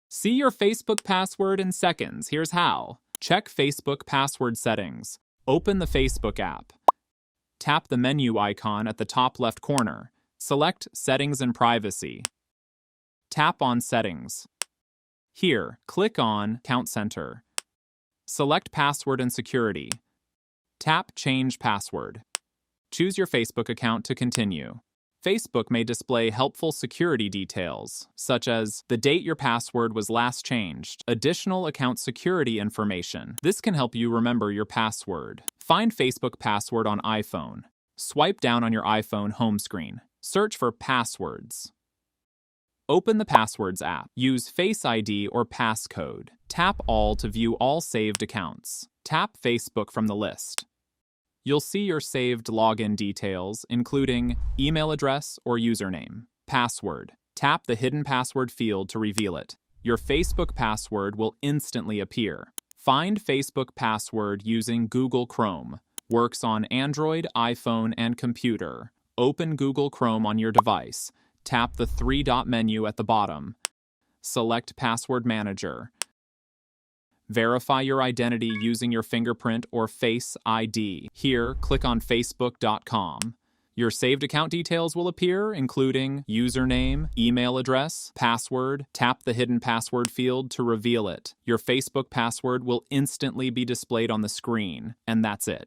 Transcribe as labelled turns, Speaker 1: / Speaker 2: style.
Speaker 1: See your Facebook password in seconds. Here's how. Check Facebook password settings. Open the Facebook app. Tap the menu icon at the top left corner. Select Settings and Privacy. Tap on Settings. Here, click on Account Center. Select Password and Security. Tap Change Password. Choose your Facebook account to continue. Facebook may display helpful security details, such as the date your password was last changed, additional account security information. This can help you remember your password. Find Facebook password on iPhone. Swipe down on your iPhone home screen. Search for Passwords. Open the Passwords app. Use Face ID or passcode. Tap All to view all saved accounts. Tap Facebook from the list. You'll see your saved login details, including email address or username. Password. Tap the hidden password field to reveal it. Your Facebook password will instantly appear. Find Facebook password using Google Chrome. Works on Android, iPhone, and computer. Open Google Chrome on your device. Tap the three-dot menu at the bottom. Select Password Manager. Verify your identity using your fingerprint or Face ID. Here, click on facebook.com. Your saved account details will appear, including username, email address, password. Tap the hidden password field to reveal it. Your Facebook password will instantly be displayed on the screen, and that's it.